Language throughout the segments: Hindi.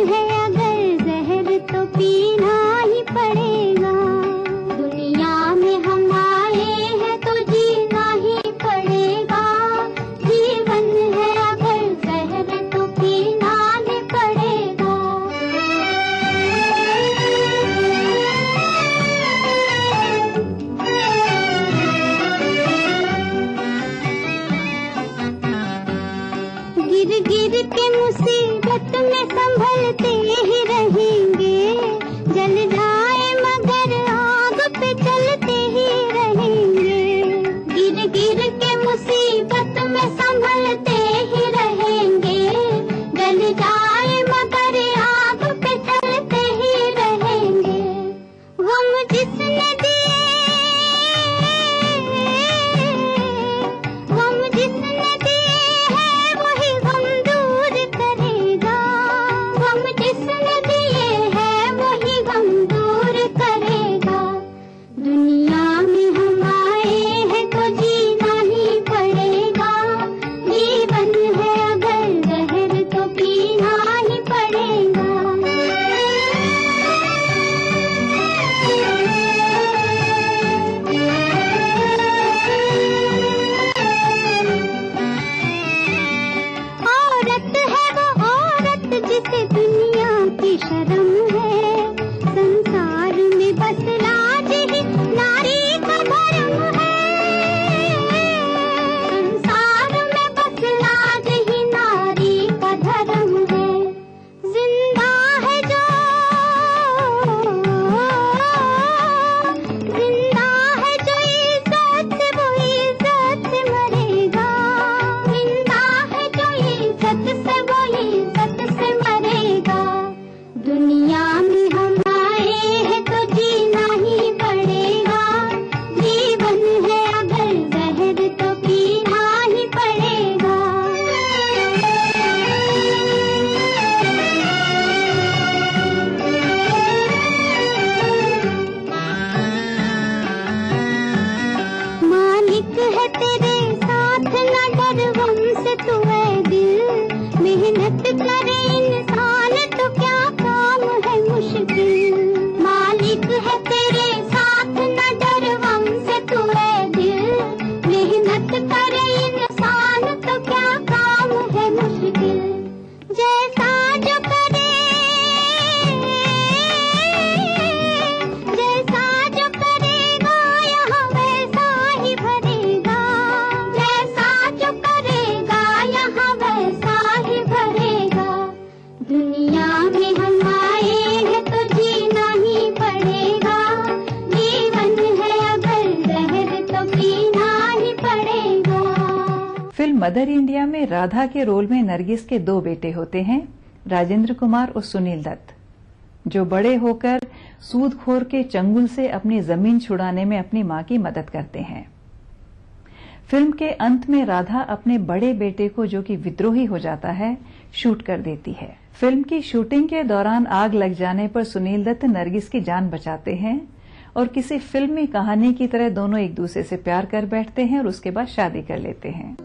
है अगर जहर तो पीना ही पड़ेगा। दुनिया में हम आए हैं तो जीना ही पड़ेगा। जीवन है अगर जहर तो पीना ही पड़ेगा। गिर गिर के मुसीबत में संभलते ही रहेंगे। जल जाए मगर आग पे चलते ही रहेंगे। गिर गिर के मुसीबत में संभलते ही रहेंगे। जल जाए मगर आग पे चलते ही रहेंगे। गम जिसने दिए, गम जिसने दिए है वही गम दूर करेगा। गम जिसने दिए है वही गम दूर करेगा। दुनिया में हम आए हैं तो जीना ही पड़ेगा। जीवन है अगर जहर तो पीना ही पड़ेगा। औरत है वो औरत जिसे दुनिया की शर्म है। संसार में बस लाज ही नारी का धर्म है। संसार में बस लाज ही नारी का धर्म है। जिंदा है जो, जिंदा है जो इज्जत से वो इज्जत से मरेगा। जिंदा है जो इज्जत से वो इज्जत से मरेगा। दुनिया में हम आए हैं तो जीना ही पड़ेगा। जीवन है अगर जहर तो पीना ही पड़ेगा। मालिक है तेरे साथ न डर गम से तू है दिल। मेहनत करे इंसान तो क्या काम है मुश्किल। मालिक है तेरे साथ न डर गम से तू है दिल। मेहनत करे इंसान तो क्या काम है मुश्किल। जैसा जो करे, जैसा जो करेगा यहाँ वैसा ही भरेगा। जैसा जो करेगा यहाँ वैसा ही भरेगा। दुनिया में हम आए हैं तो जीना ही पड़ेगा। जीवन है अगर जहर तो पीना ही पड़ेगा। फिल्म मदर इंडिया में राधा के रोल में नरगिस के 2 बेटे होते हैं, राजेंद्र कुमार और सुनील दत्त, जो बड़े होकर सूदखोर के चंगुल से अपनी जमीन छुड़ाने में अपनी मां की मदद करते हैं। फिल्म के अंत में राधा अपने बड़े बेटे को, जो कि विद्रोही हो जाता है, शूट कर देती है। फिल्म की शूटिंग के दौरान आग लग जाने पर सुनील दत्त नरगिस की जान बचाते हैं और किसी फिल्मी कहानी की तरह दोनों एक दूसरे से प्यार कर बैठते हैं और उसके बाद शादी कर लेते हैं।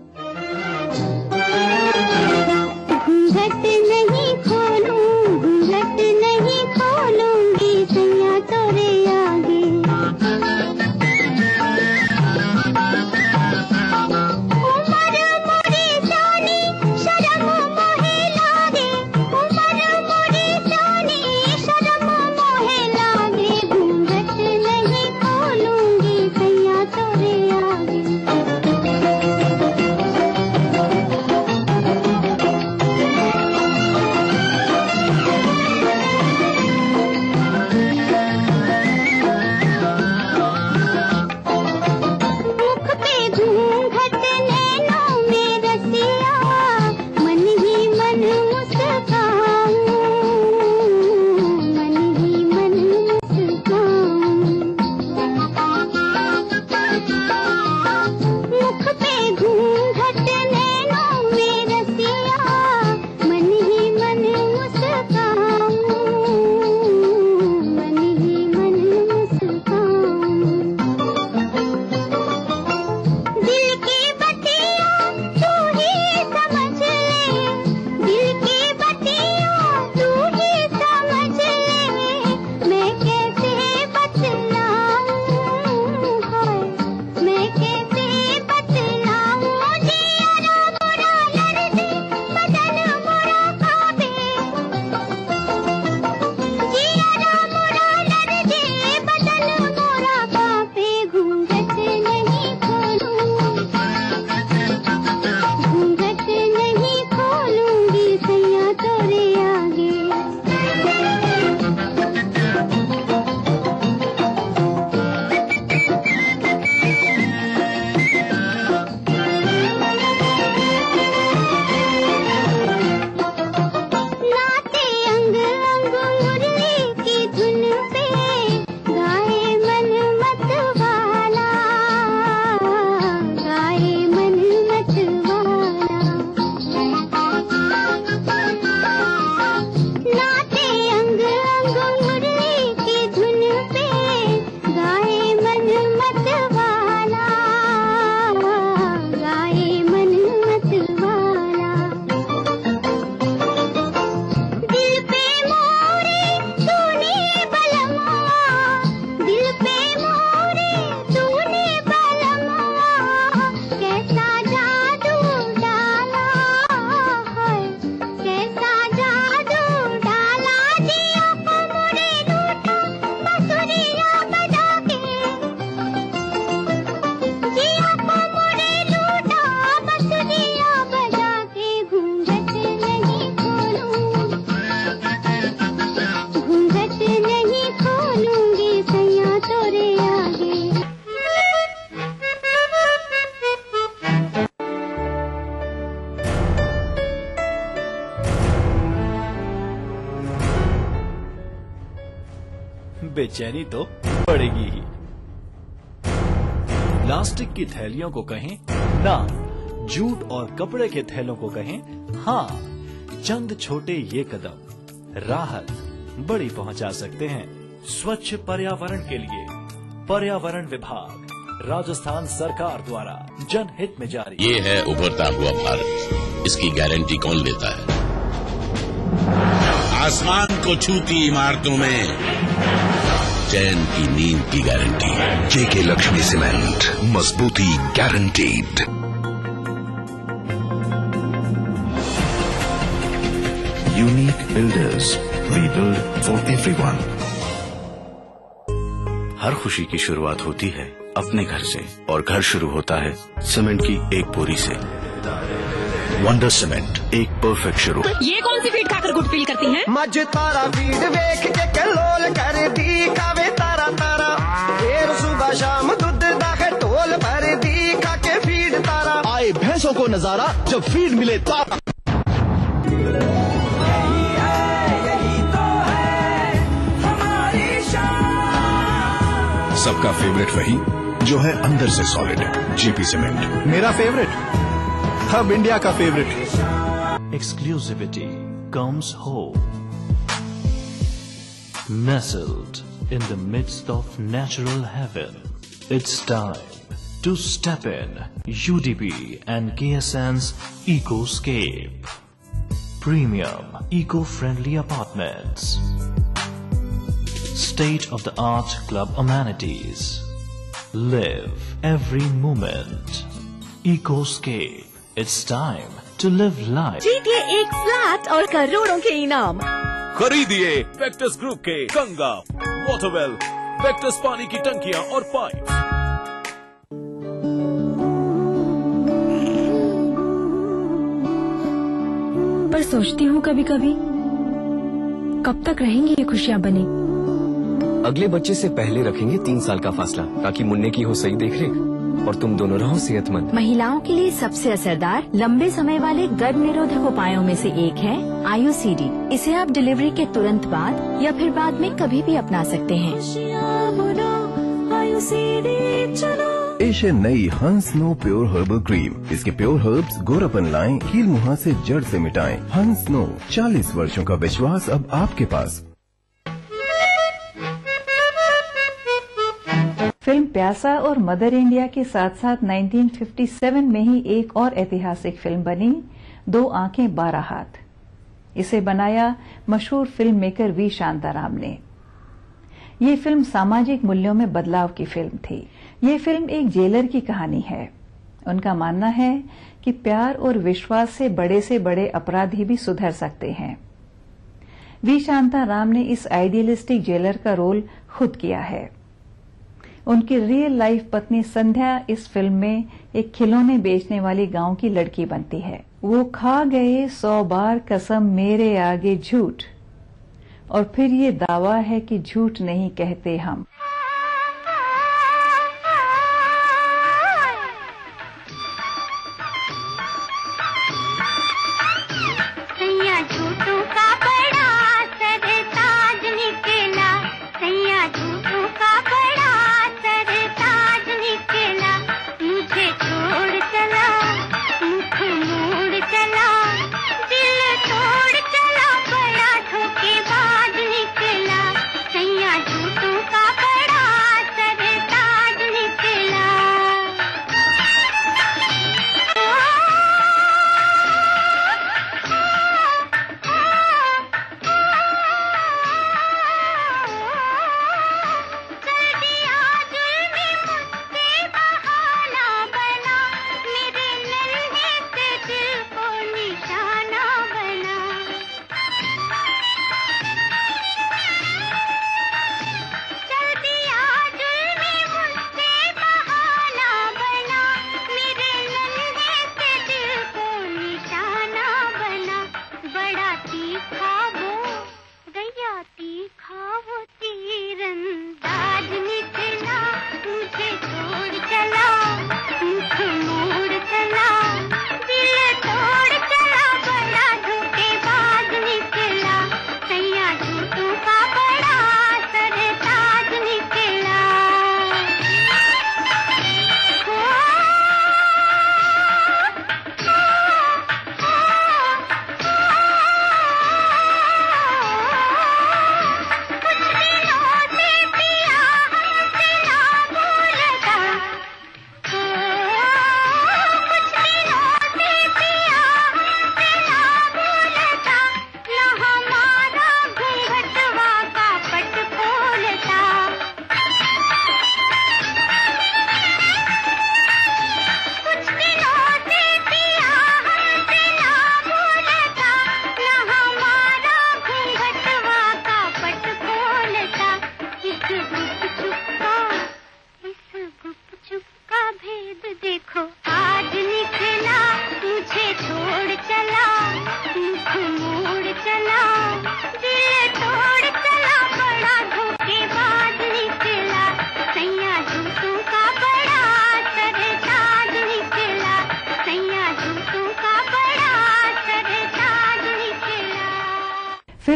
घूंघट नहीं खोलूं, घूंघट नहीं खोलूंगी सैया तोरे आगे। उमर मोरी जानी शर्म मोहे लागे। उमर मोरी जानी शर्म मोहे लागे। घूंघट नहीं खोलूंगी सैया तोरे आगे। बेचैनी तो बढ़ेगी ही। प्लास्टिक की थैलियों को कहें ना, जूट और कपड़े के थैलों को कहें हाँ। चंद छोटे ये कदम राहत बड़ी पहुंचा सकते हैं। स्वच्छ पर्यावरण के लिए पर्यावरण विभाग राजस्थान सरकार द्वारा जनहित में जारी। ये है उभरता हुआ भारत, इसकी गारंटी कौन लेता है? आसमान को छूती इमारतों में चैन की नींद की गारंटी। JK लक्ष्मी सीमेंट, मजबूती guaranteed. Unique builders, we build for everyone. हर खुशी की शुरुआत होती है अपने घर से, और घर शुरू होता है सीमेंट की एक बोरी से। वंडर सीमेंट, एक परफेक्ट शुरू। ये कौन सी फीड खाकर गुड फील करती हैं? मज तारा फीड वेख के कलोल कर दी, खावे तारा तारा। फिर सुबह शाम दूध दाखे टोल भर दी, खाके फीड तारा। आए भैंसों को नजारा जब फीड मिले तारा। सबका फेवरेट वही जो है अंदर से सॉलिड। JP सीमेंट मेरा फेवरेट, हब इंडिया का favourite. Exclusivity comes home. Nestled in the midst of natural heaven, it's time to step in UDP and KSN's Ecoscape. Premium, eco-friendly apartments. State-of-the-art club amenities. Live every moment. Ecoscape. It's time to live life. जीतिए एक फ्लैट और करोड़ों के इनाम। खरीदिए वेक्टस ग्रुप के गंगा, वाटरवेल, वेक्टस पानी की टंकियां और पाइप। पर सोचती हूँ कभी कभी, कब तक रहेंगी ये खुशियाँ बनी? अगले बच्चे से पहले रखेंगे 3 साल का फासला, ताकि मुन्ने की हो सही देखरेख और तुम दोनों रहो सेहतमंद। महिलाओं के लिए सबसे असरदार लंबे समय वाले गर्भ निरोधक उपायों में से एक है IUCD। इसे आप डिलीवरी के तुरंत बाद या फिर बाद में कभी भी अपना सकते हैं। एशिया नई हंस नो प्योर हर्बल क्रीम। इसके प्योर हर्ब्स गोरापन लाएं, कील मुहां से जड़ से मिटाएं। हंस नो, 40 वर्षों का विश्वास अब आपके पास। फिल्म प्यासा और मदर इंडिया के साथ साथ 1957 में ही एक और ऐतिहासिक फिल्म बनी, 2 आंखें 12 हाथ। इसे बनाया मशहूर फिल्म मेकर वी शांताराम ने। ये फिल्म सामाजिक मूल्यों में बदलाव की फिल्म थी। ये फिल्म एक जेलर की कहानी है। उनका मानना है कि प्यार और विश्वास से बड़े अपराधी भी सुधर सकते हैं। वी शांताराम ने इस आइडियलिस्टिक जेलर का रोल खुद किया है। उनकी रियल लाइफ पत्नी संध्या इस फिल्म में एक खिलौने बेचने वाली गांव की लड़की बनती है। वो खा गए 100 बार कसम मेरे आगे झूठ, और फिर ये दावा है कि झूठ नहीं कहते हम। का बड़ा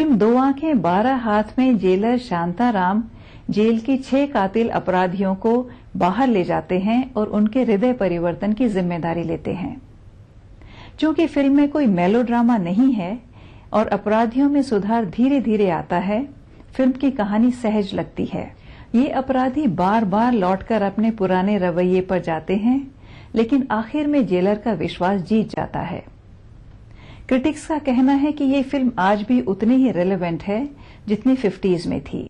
फिल्म दो आंखें 12 हाथ में जेलर शांताराम जेल के 6 कातिल अपराधियों को बाहर ले जाते हैं और उनके हृदय परिवर्तन की जिम्मेदारी लेते हैं। चूंकि फिल्म में कोई मेलोड्रामा नहीं है और अपराधियों में सुधार धीरे धीरे आता है, फिल्म की कहानी सहज लगती है। ये अपराधी बार बार लौटकर अपने पुराने रवैये पर जाते हैं, लेकिन आखिर में जेलर का विश्वास जीत जाता है। क्रिटिक्स का कहना है कि ये फिल्म आज भी उतनी ही रेलेवेंट है जितनी 50s में थी।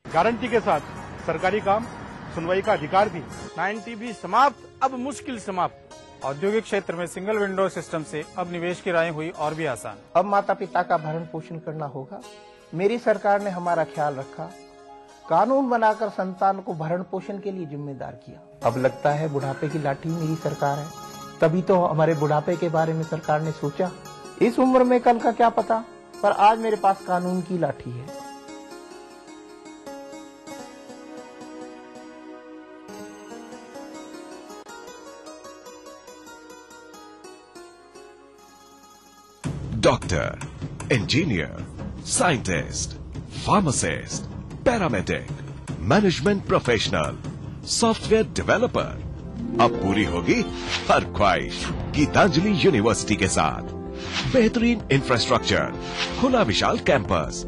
गारंटी के साथ सरकारी काम, सुनवाई का अधिकार भी। 90 भी समाप्त, अब मुश्किल समाप्त। औद्योगिक क्षेत्र में सिंगल विंडो सिस्टम से अब निवेश की राहें हुई और भी आसान। अब माता पिता का भरण पोषण करना होगा। मेरी सरकार ने हमारा ख्याल रखा, कानून बनाकर संतान को भरण पोषण के लिए जिम्मेदार किया। अब लगता है बुढ़ापे की लाठी मेरी सरकार है। तभी तो हमारे बुढ़ापे के बारे में सरकार ने सोचा। इस उम्र में कल का क्या पता, पर आज मेरे पास कानून की लाठी है। Doctor, engineer, scientist, pharmacist, paramedic, management professional, software developer, अब पूरी होगी हर ख्वाहिश गीतांजलि यूनिवर्सिटी के साथ। बेहतरीन इंफ्रास्ट्रक्चर, खुला विशाल कैंपस,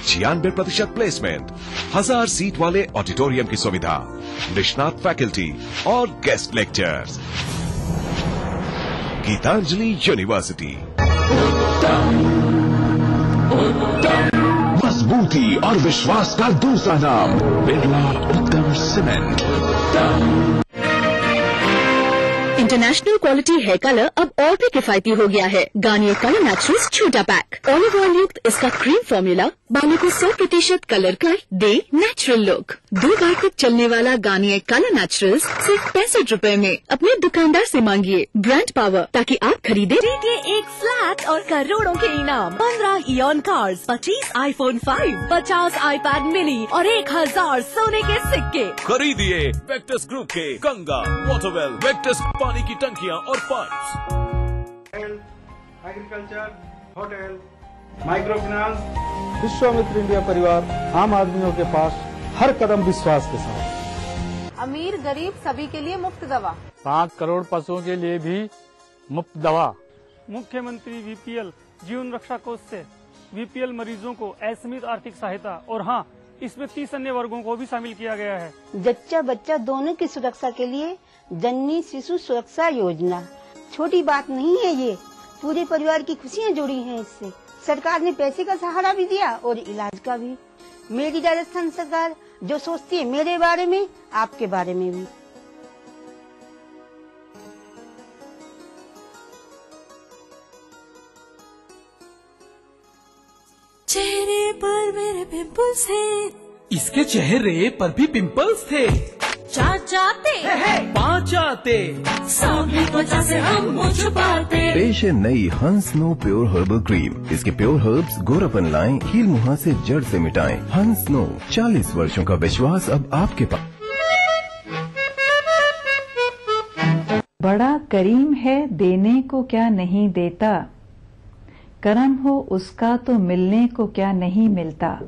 96% प्लेसमेंट, 1000 सीट वाले ऑडिटोरियम की सुविधा, निष्णात फैकल्टी और गेस्ट लेक्चर्स। गीतांजलि यूनिवर्सिटी। मजबूती और विश्वास का दूसरा नाम Birla Uttam cement. International quality hair colour अब और भी किफायती हो गया है। गार्नियर कलर नेचुरल्स छोटा पैक, ऑलिव ऑयल युक्त इसका क्रीम फॉर्मूला बालों को 100% कलर कर दे नेचुरल लुक। 2 बार तक चलने वाला गार्नियर कलर नेचुरल्स सिर्फ 65 रुपए में। अपने दुकानदार से मांगिए ब्रांड पावर ताकि आप खरीदे। जीतिए एक फ्लैट और करोड़ों के इनाम, 15 ion cars, 25 iPhone 5, 50 iPad mini और 1000 सोने के सिक्के। खरीदिए वेक्टस ग्रुप के गंगा, वाटरवेल, वेक्टस पानी की टंकियां और pipes. Agriculture, hotel, micro finance, Vishwamitra India परिवार आम आदमियों के पास हर कदम विश्वास के साथ। अमीर गरीब सभी के लिए मुफ्त दवा, 5 करोड़ पशुओं के लिए भी मुफ्त दवा। मुख्यमंत्री वीपीएल जीवन रक्षा कोष से वीपीएल मरीजों को असीमित आर्थिक सहायता, और हाँ, इसमें 30 अन्य वर्गों को भी शामिल किया गया है। जच्चा बच्चा दोनों की सुरक्षा के लिए जननी शिशु सुरक्षा योजना छोटी बात नहीं है, ये पूरे परिवार की खुशियाँ जुड़ी हैं इससे। सरकार ने पैसे का सहारा भी दिया और इलाज का भी। मेरी राजस्थान सरकार जो सोचती है मेरे बारे में, आपके बारे में भी। चेहरे पर मेरे पिंपल्स हैं। इसके चेहरे पर भी पिंपल्स थे। 4 चाहते, 5 चाहते, सांवली त्वचा से हम छुपाते। पेश है नई हंस नो प्योर हर्बल क्रीम। इसके प्योर हर्ब्स गोरापन लाएं, कील मुहां से जड़ से मिटाएं। हंस नो, 40 वर्षों का विश्वास अब आपके पास। बड़ा करीम है, देने को क्या नहीं देता, करम हो उसका तो मिलने को क्या नहीं मिलता।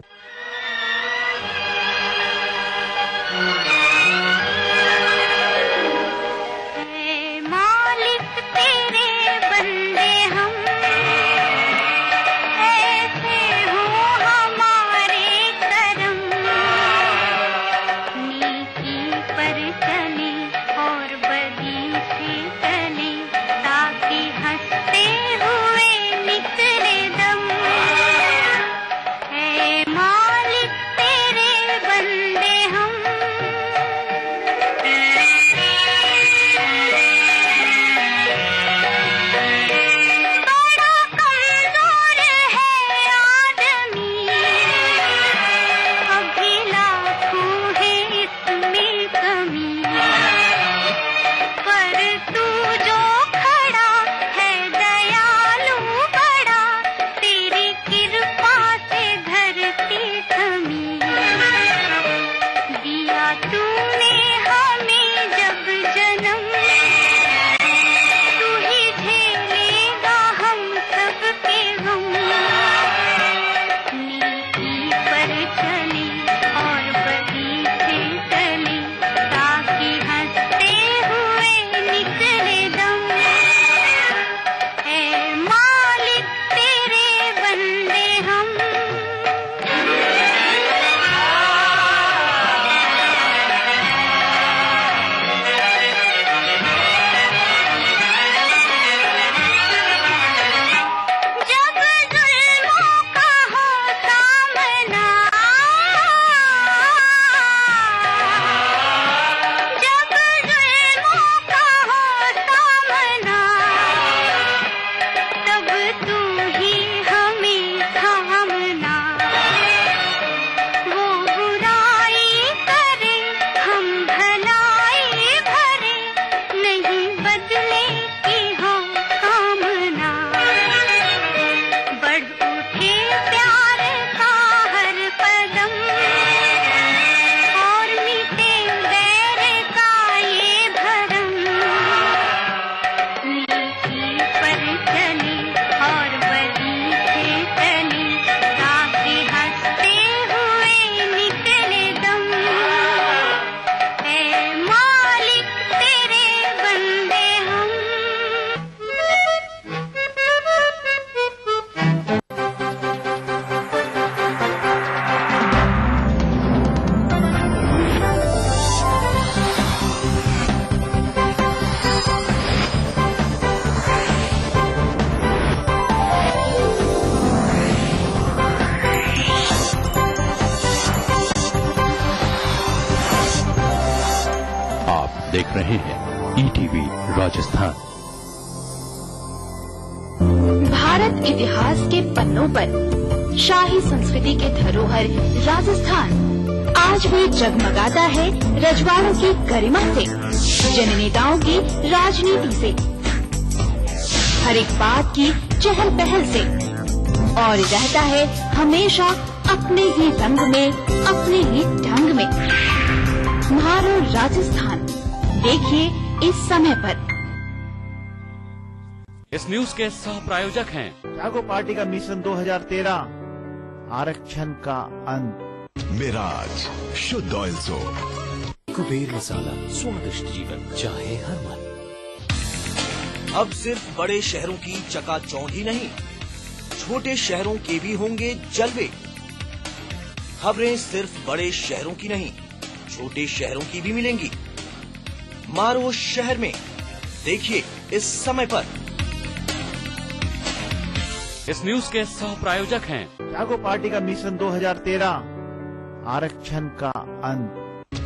माँ ईटीवी राजस्थान। भारत इतिहास के पन्नों पर शाही संस्कृति के धरोहर राजस्थान आज भी जगमगाता है रजवाड़ों की गरिमा से, जननेताओं की राजनीति से, हर एक बात की चहल पहल से, और रहता है हमेशा अपने ही रंग में, अपने ही ढंग में। म्हारो राजस्थान देखिए इस समय पर। इस न्यूज के सह प्रायोजक हैं जागो पार्टी का मिशन 2013 आरक्षण का अंत। मिराज शुद्ध ऑयल सो। कुबेर मसाला, स्वादिष्ट जीवन चाहे हर मन। अब सिर्फ बड़े शहरों की चकाचौंध ही नहीं, छोटे शहरों के भी होंगे जलवे। खबरें सिर्फ बड़े शहरों की नहीं, छोटे शहरों की भी मिलेंगी। मारो शहर में देखिए इस समय पर। इस न्यूज के सह प्रायोजक हैं जागो पार्टी का मिशन 2013 आरक्षण का अंत।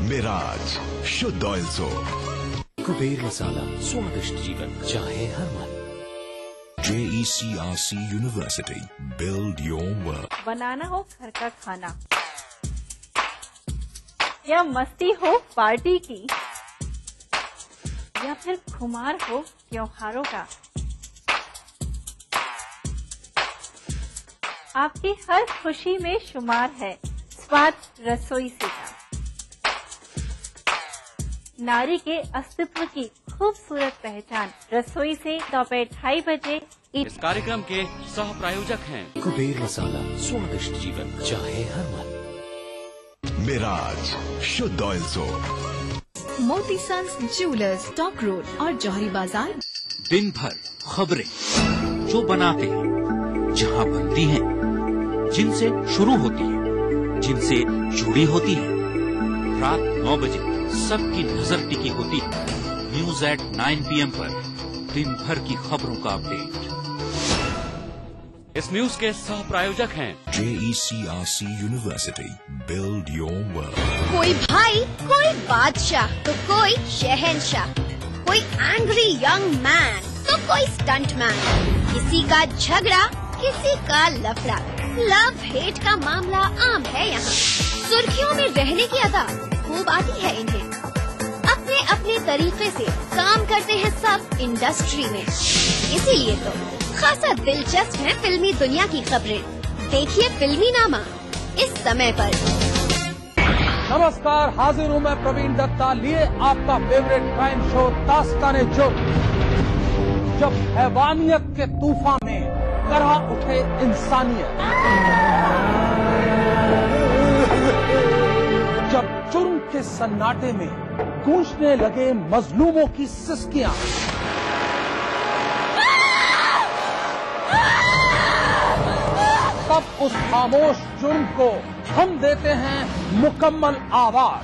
मिराज शुद्ध ऑयल सो। कुबेर मसाला, स्वादिष्ट जीवन चाहे हर मन। JECRC University, build your world। बनाना हो घर का खाना या मस्ती हो पार्टी की, या फिर खुमार हो त्योहारों का, आपकी हर खुशी में शुमार है स्वाद रसोई से का। नारी के अस्तित्व की खूबसूरत पहचान रसोई से दोपहर 2:30 बजे। इस कार्यक्रम के सह प्रायोजक हैं कुबेर मसाला, स्वादिष्ट जीवन चाहे हर मन। मिराज शुद्ध ऑयल सो। मोती सन्स ज्वेलर्स, स्टॉक रोड और जौहरी बाजार। दिन भर खबरें जो बनाते हैं, जहां बनती हैं, जिनसे शुरू होती है, जिनसे जुड़ी होती है। रात 9 बजे सबकी नजर टिकी होती है न्यूज एट 9 PM पर। दिन भर की खबरों का अपडेट। इस न्यूज के सह प्रायोजक हैं JECRC University, build your world। कोई भाई, कोई बादशाह तो कोई शहंशाह, कोई एंग्री यंग मैन तो कोई स्टंट मैन, किसी का झगड़ा किसी का लफड़ा, लव हेट का मामला आम है यहाँ। सुर्खियों में रहने की अदा खूब आती है इन्हें। अपने अपने तरीके से काम करते हैं सब इंडस्ट्री में, इसीलिए तो खासा दिलचस्प है फिल्मी दुनिया की खबरें। देखिए फिल्मी नामा इस समय पर। नमस्कार, हाजिर हूँ मैं प्रवीण दत्ता लिए आपका फेवरेट क्राइम शो दास्तान-ए-जुर्म। जब हैवानियत के तूफान में करहा उठे इंसानियत, जब जुर्म के सन्नाटे में गूंजने लगे मजलूमों की सिसकियां, तब उस खामोश जुर्म को हम देते हैं मुकम्मल आवाज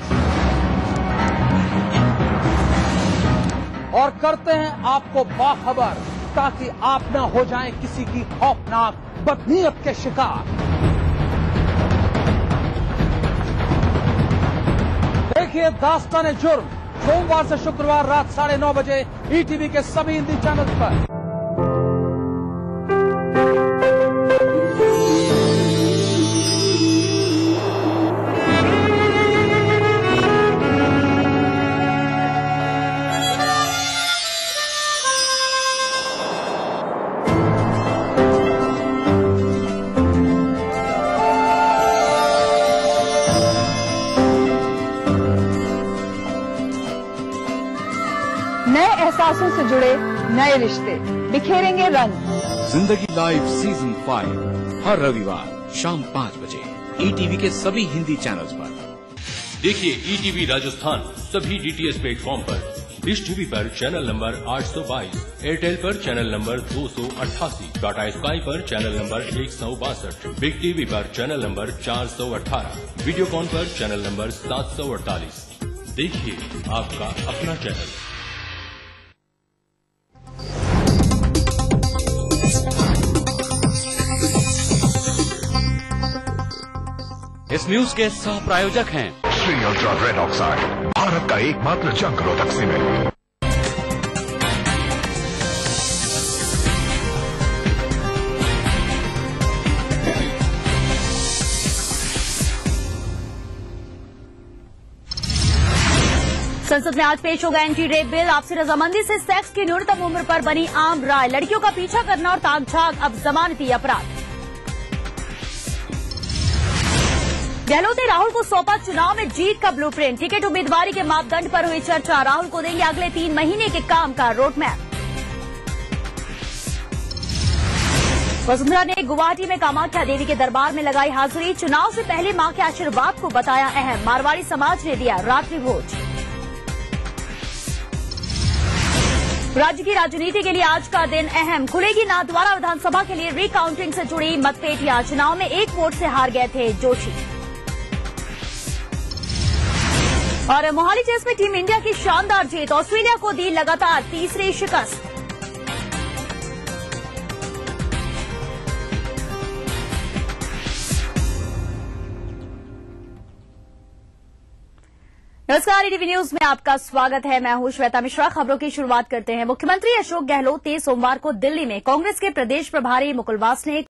और करते हैं आपको बाखबर, ताकि आप न हो जाएं किसी की खौफनाक बदनीयत के शिकार। देखिए दास्तान-ए-जुर्म सोमवार से शुक्रवार रात 9:30 बजे ETV के सभी हिंदी चैनल पर। एहसासों से जुड़े नए रिश्ते बिखेरेंगे रंग। जिंदगी लाइव सीजन 5 हर रविवार शाम 5 बजे ETV के सभी हिंदी चैनल्स पर। देखिए ETV राजस्थान सभी DTH प्लेटफॉर्म पर। डिश टीवी पर चैनल नंबर 822, एयरटेल पर चैनल नंबर 288, टाटा स्काई पर चैनल नंबर 162, बिग टीवी पर चैनल नंबर 418, वीडियोकॉन पर चैनल नंबर 748। देखिए आपका अपना चैनल। इस न्यूज के सह प्रायोजक हैं Shri ultra red oxide, Bharat का एकमात्र जंग रोधक सीमेंट। संसद में आज पेश होगा एंटी रेप बिल। आपसी रजामंदी से सेक्स की न्यूनतम उम्र पर बनी आम राय। लड़कियों का पीछा करना और ताक-झाक अब जमानती अपराध। गहलोत ने राहुल को सौंपा चुनाव में जीत का ब्लूप्रिंट। टिकट उम्मीदवारी के मापदंड पर हुई चर्चा। राहुल को देंगे अगले 3 महीने के काम का रोडमैप। वसुंधरा ने गुवाहाटी में कामाख्या देवी के दरबार में लगाई हाजिरी। चुनाव से पहले मां के आशीर्वाद को बताया अहम। मारवाड़ी समाज ने दिया रात्रि भोज। राज्य की राजनीति के लिए आज का दिन अहम। खुलेगी नाथद्वारा विधानसभा के लिए रिकाउंटिंग से जुड़ी मतपेटियां। चुनाव में 1 वोट से हार गए थे जोशी। और मोहाली चेस में टीम इंडिया की शानदार जीत। ऑस्ट्रेलिया को दी लगातार तीसरी शिकस्त। नमस्कार, ईटीवी न्यूज में आपका स्वागत है। मैं हूं श्वेता मिश्रा। खबरों की शुरुआत करते हैं। मुख्यमंत्री अशोक गहलोत ने सोमवार को दिल्ली में कांग्रेस के प्रदेश प्रभारी मुकुल वासनिक